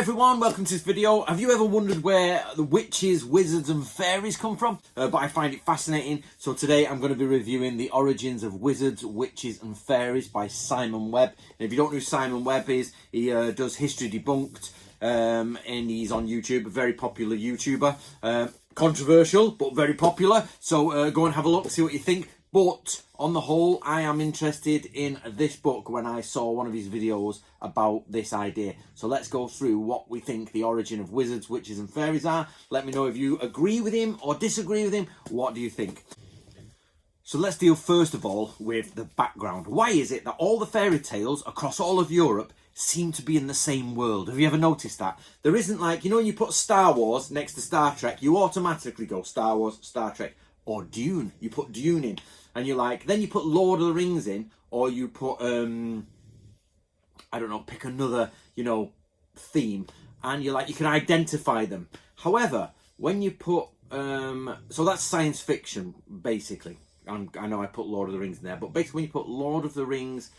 everyone, welcome to this video. Have you ever wondered where the witches, wizards and fairies come from? But I find it fascinating. So today I'm going to be reviewing The Origins of Wizards, Witches and Fairies by Simon Webb. And if you don't know who Simon Webb is, he does History Debunked and he's on YouTube, a very popular YouTuber. Controversial, but very popular. So go and have a look, see what you think. But on the whole, I am interested in this book when I saw one of his videos about this idea. So let's go through what we think the origin of wizards, witches and fairies are. Let me know if you agree with him or disagree with him. What do you think? So let's deal first of all with the background. Why is it that all the fairy tales across all of Europe seem to be in the same world? Have you ever noticed that? There isn't like, you know, when you put Star Wars next to Star Trek, you automatically go Star Wars, Star Trek, or Dune. You put Dune in. And you're like, then you put Lord of the Rings in, or you put, I don't know, pick another, you know, theme. And you're like, you can identify them. However, when you put, so that's science fiction, basically. I know I put Lord of the Rings in there, but basically when you put Lord of the Rings,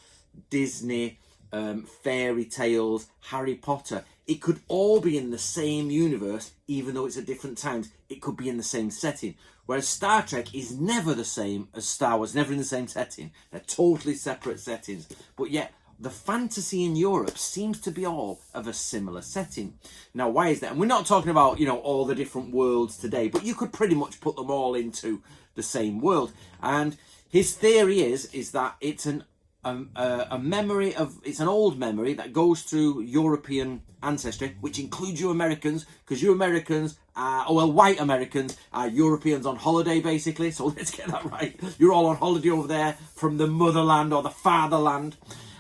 Disney, fairy tales, Harry Potter, it could all be in the same universe, even though it's at different times. It could be in the same setting. Whereas Star Trek is never the same as Star Wars, never in the same setting. They're totally separate settings. But yet, the fantasy in Europe seems to be all of a similar setting. Now, why is that? And we're not talking about, you know, all the different worlds today, but you could pretty much put them all into the same world. And his theory is that it's a memory of, it's an old memory that goes through European ancestry, which includes you Americans, because you Americans white Americans are Europeans on holiday, basically. So let's get that right. You're all on holiday over there from the motherland or the fatherland.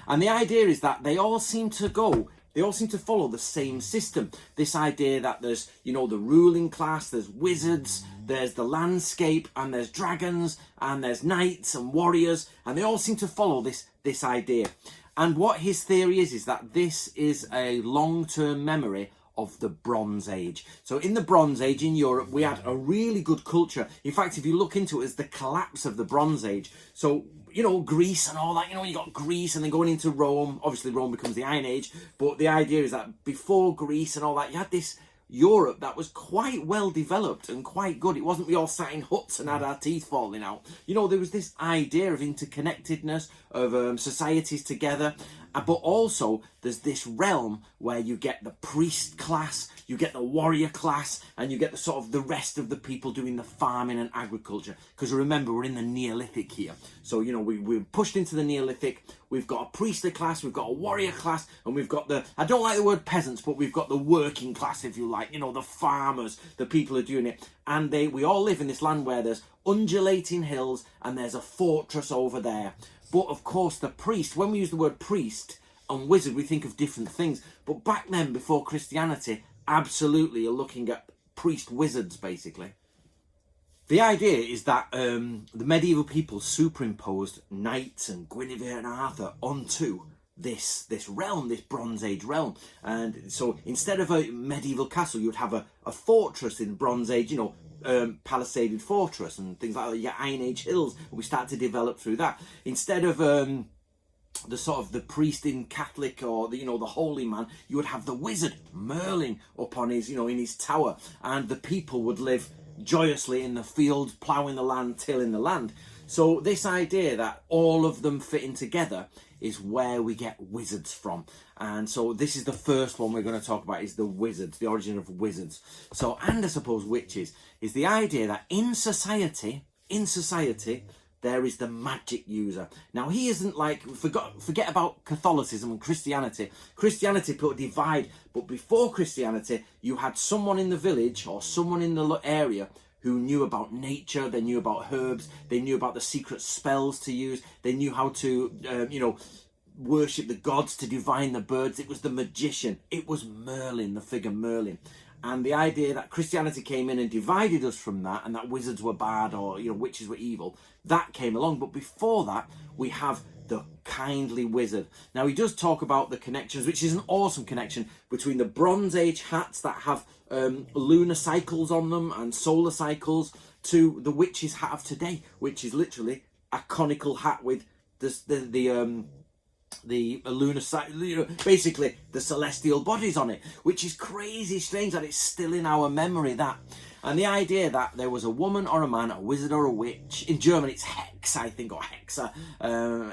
And the idea is that they all seem to follow the same system. This idea that there's, you know, the ruling class, there's wizards, there's the landscape, and there's dragons, and there's knights and warriors, and they all seem to follow this idea. And what his theory is that this is a long-term memory of the Bronze Age. So in the Bronze Age in Europe, we had a really good culture. In fact, if you look into it, it's the collapse of the Bronze Age. So, you know, Greece and all that, you know, you got Greece and then going into Rome. Obviously, Rome becomes the Iron Age. But the idea is that before Greece and all that, you had this Europe that was quite well developed and quite good. It wasn't we all sat in huts and had our teeth falling out. You know, there was this idea of interconnectedness, of societies together. But also, there's this realm where you get the priest class, you get the warrior class, and you get the sort of the rest of the people doing the farming and agriculture. Because remember, we're in the Neolithic here. So, you know, we're pushed into the Neolithic. We've got a priestly class, we've got a warrior class, and we've got the, I don't like the word peasants, but we've got the working class, if you like. You know, the farmers, the people who are doing it. And we all live in this land where there's undulating hills, and there's a fortress over there. But of course, the priest, when we use the word priest and wizard, we think of different things. But back then, before Christianity, absolutely, you're looking at priest wizards, basically. The idea is that the medieval people superimposed knights and Guinevere and Arthur onto this realm, this Bronze Age realm. And so instead of a medieval castle, you would have a fortress in Bronze Age, you know, palisaded fortress and things like that. You get Iron Age hills, and we start to develop through that. Instead of the sort of the priest in Catholic or the, you know, the holy man, you would have the wizard Merlin up on his, you know, in his tower, and the people would live joyously in the field, ploughing the land, tilling the land. So this idea that all of them fitting together is where we get wizards from. And so this is the first one we're going to talk about, is the wizards, the origin of wizards. So, and I suppose witches, is the idea that in society, there is the magic user. Now, he isn't like, forget about Catholicism and Christianity. Christianity put a divide, but before Christianity, you had someone in the village or someone in the area who knew about nature, they knew about herbs, they knew about the secret spells to use, they knew how to, you know, worship the gods, to divine the birds. It was the magician. It was Merlin, the figure Merlin. And the idea that Christianity came in and divided us from that, and that wizards were bad or, you know, witches were evil, that came along. But before that, we have the kindly wizard. Now, he does talk about the connections, which is an awesome connection between the Bronze Age hats that have lunar cycles on them and solar cycles to the witch's hat of today, which is literally a conical hat with the the lunar side, basically the celestial bodies on it, which is crazy strange that it's still in our memory, that. And the idea that there was a woman or a man, a wizard or a witch, in German it's hex, I think, or hexa,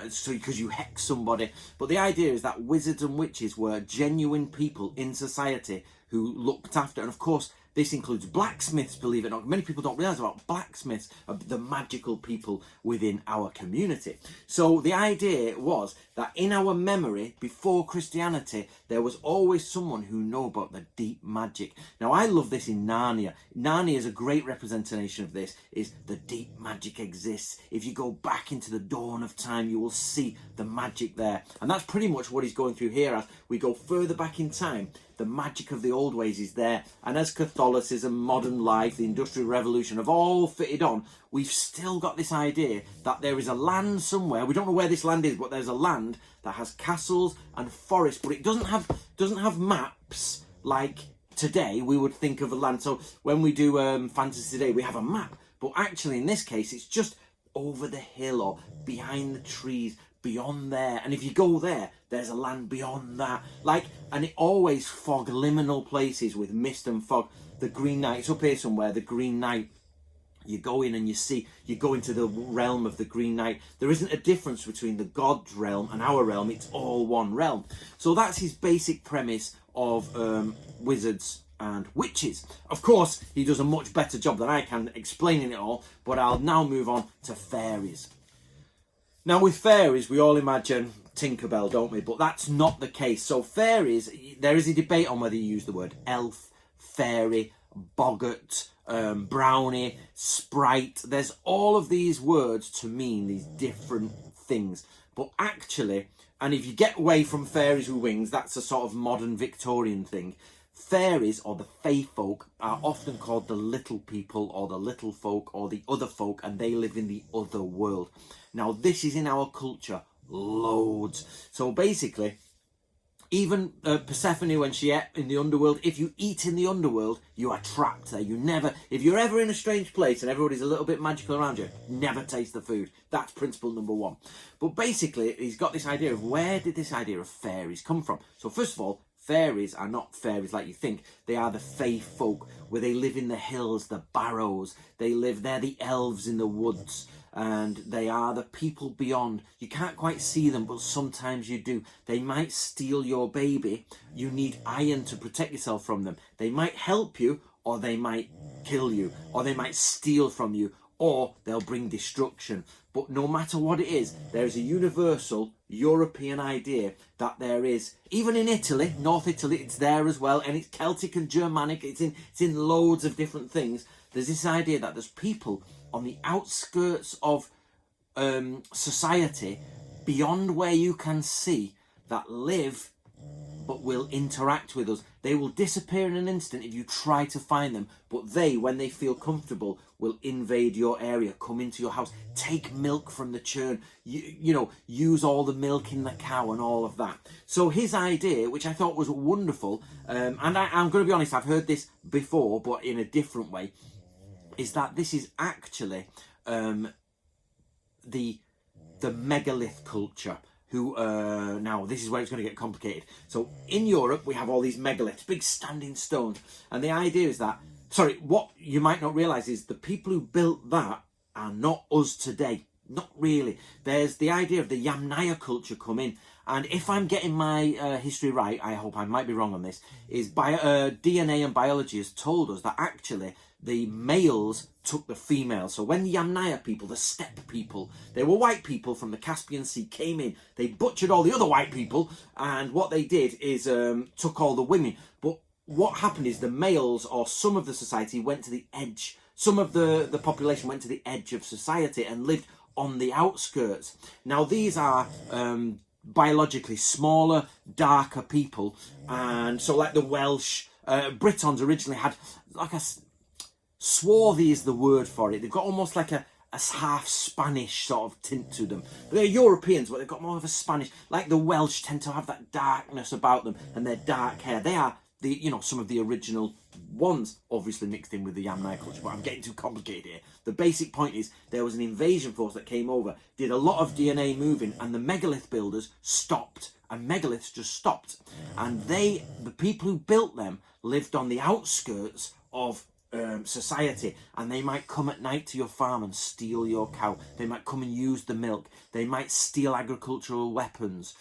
so because you hex somebody. But the idea is that wizards and witches were genuine people in society who looked after, and of course this includes blacksmiths, believe it or not. Many people don't realise about blacksmiths, the magical people within our community. So the idea was that in our memory, before Christianity, there was always someone who knew about the deep magic. Now, I love this in Narnia. Narnia is a great representation of this, is the deep magic exists. If you go back into the dawn of time, you will see the magic there. And that's pretty much what he's going through here. As we go further back in time, the magic of the old ways is there. And as Catholicism, modern life, the Industrial Revolution have all fitted on, we've still got this idea that there is a land somewhere. We don't know where this land is, but there's a land that has castles and forests, but it doesn't have maps like today we would think of a land. So when we do fantasy today, we have a map. But actually, in this case, it's just over the hill or behind the trees, beyond there. And if you go there, there's a land beyond that. And it always fog liminal places with mist and fog. The Green Knight, it's up here somewhere, the Green Knight. You go in and you go into the realm of the Green Knight. There isn't a difference between the God's realm and our realm. It's all one realm. So that's his basic premise of wizards and witches. Of course, he does a much better job than I can explaining it all, but I'll now move on to fairies. Now, with fairies, we all imagine Tinkerbell, don't we? But that's not the case. So fairies, there is a debate on whether you use the word elf, fairy, boggart, brownie, sprite. There's all of these words to mean these different things. But actually, and if you get away from fairies with wings, that's a sort of modern Victorian thing. Fairies, or the fae folk, are often called the little people or the little folk or the other folk, and they live in the other world. Now, this is in our culture loads. So basically, even Persephone, when she ate in the underworld, if you eat in the underworld, you are trapped there. You never, if you're ever in a strange place and everybody's a little bit magical around you, never taste the food. That's principle number one. But basically, he's got this idea of where did this idea of fairies come from? So first of all, fairies are not fairies like you think. They are the fae folk, where they live in the hills, the barrows. They're the elves in the woods. And they are the people beyond. You can't quite see them, but sometimes you do. They might steal your baby. You need iron to protect yourself from them. They might help you, or they might kill you, or they might steal from you, or they'll bring destruction. But no matter what it is, there is a universal European idea that there is, even in Italy, North Italy, it's there as well, and it's Celtic and Germanic, it's in loads of different things. There's this idea that there's people on the outskirts of society, beyond where you can see, that live but will interact with us. They will disappear in an instant if you try to find them, but they, when they feel comfortable, will invade your area, come into your house, take milk from the churn, use all the milk in the cow and all of that. So his idea, which I thought was wonderful, and I'm going to be honest, I've heard this before, but in a different way, is that this is actually the megalith culture. Who now this is where it's going to get complicated. So in Europe we have all these megaliths, big standing stones, and the idea is that, what you might not realize is the people who built that are not us today. Not really. There's the idea of the Yamnaya culture come in, and if I'm getting my history right, I hope I might be wrong on this, is DNA and biology has told us that actually the males took the females. So when the Yamnaya people, the steppe people, they were white people from the Caspian Sea, came in, they butchered all the other white people, and what they did is took all the women. But what happened is the males, or some of the society, went to the edge. Some of the population went to the edge of society and lived on the outskirts. Now these are biologically smaller, darker people, and so like the Welsh, Britons originally had like a swarthy is the word for it. They've got almost like a half Spanish sort of tint to them. They're Europeans, but they've got more of a Spanish. Like the Welsh tend to have that darkness about them and their dark hair. They are some of the original ones, obviously mixed in with the Yamnaya culture, but I'm getting too complicated here. The basic point is there was an invasion force that came over, did a lot of DNA moving, and the megalith builders stopped, and megaliths just stopped. And the people who built them lived on the outskirts of society, and they might come at night to your farm and steal your cow. They might come and use the milk. They might steal agricultural weapons.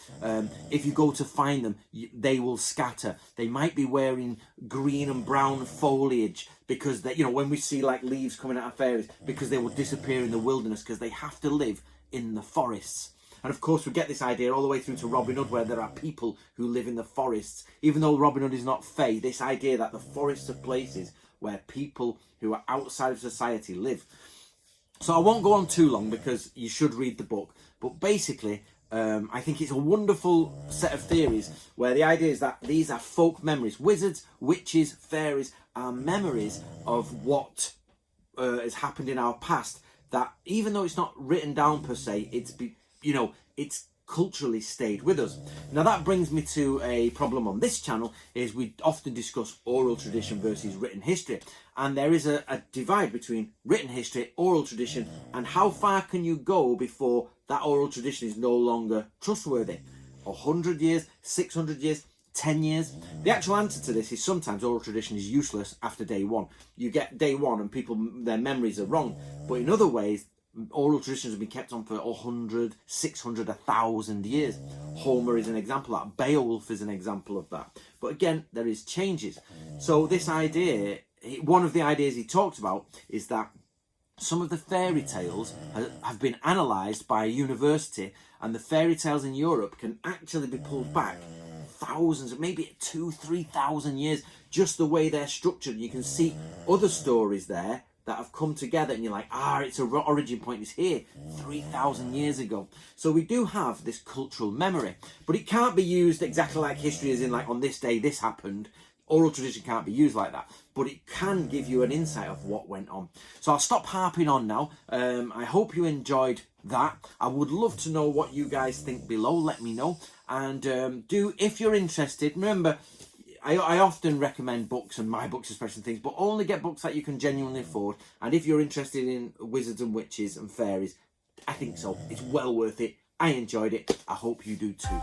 If you go to find them, they will scatter. They might be wearing green and brown foliage because they, when we see like leaves coming out of fairies, because they will disappear in the wilderness because they have to live in the forests. And of course, we get this idea all the way through to Robin Hood, where there are people who live in the forests. Even though Robin Hood is not fae, this idea that the forests are places where people who are outside of society live. So I won't go on too long because you should read the book. But basically, I think it's a wonderful set of theories where the idea is that these are folk memories. Wizards, witches, fairies are memories of what has happened in our past. That even though it's not written down per se, it's culturally stayed with us. Now that brings me to a problem on this channel, is we often discuss oral tradition versus written history, and there is a divide between written history, oral tradition, and how far can you go before that oral tradition is no longer trustworthy. 100 years, 600 years, 10 years? The actual answer to this is sometimes oral tradition is useless after day one. You get day one and their memories are wrong, but in other ways oral traditions have been kept on for 100, 600, 1,000 years. Homer is an example of that. Beowulf is an example of that. But again, there is changes. So this idea, one of the ideas he talked about is that some of the fairy tales have been analysed by a university, and the fairy tales in Europe can actually be pulled back thousands, maybe 2,000-3,000 years, just the way they're structured. You can see other stories there that have come together, and you're like, its origin point is here 3,000 years ago. So we do have this cultural memory, but it can't be used exactly like history, as in like on this day this happened. Oral tradition can't be used like that, but it can give you an insight of what went on. So I'll stop harping on now. I hope you enjoyed that. I would love to know what you guys think below. Let me know, and if you're interested, remember, I often recommend books, and my books especially, things, but only get books that you can genuinely afford. And if you're interested in wizards and witches and fairies, I think so. It's well worth it. I enjoyed it. I hope you do too.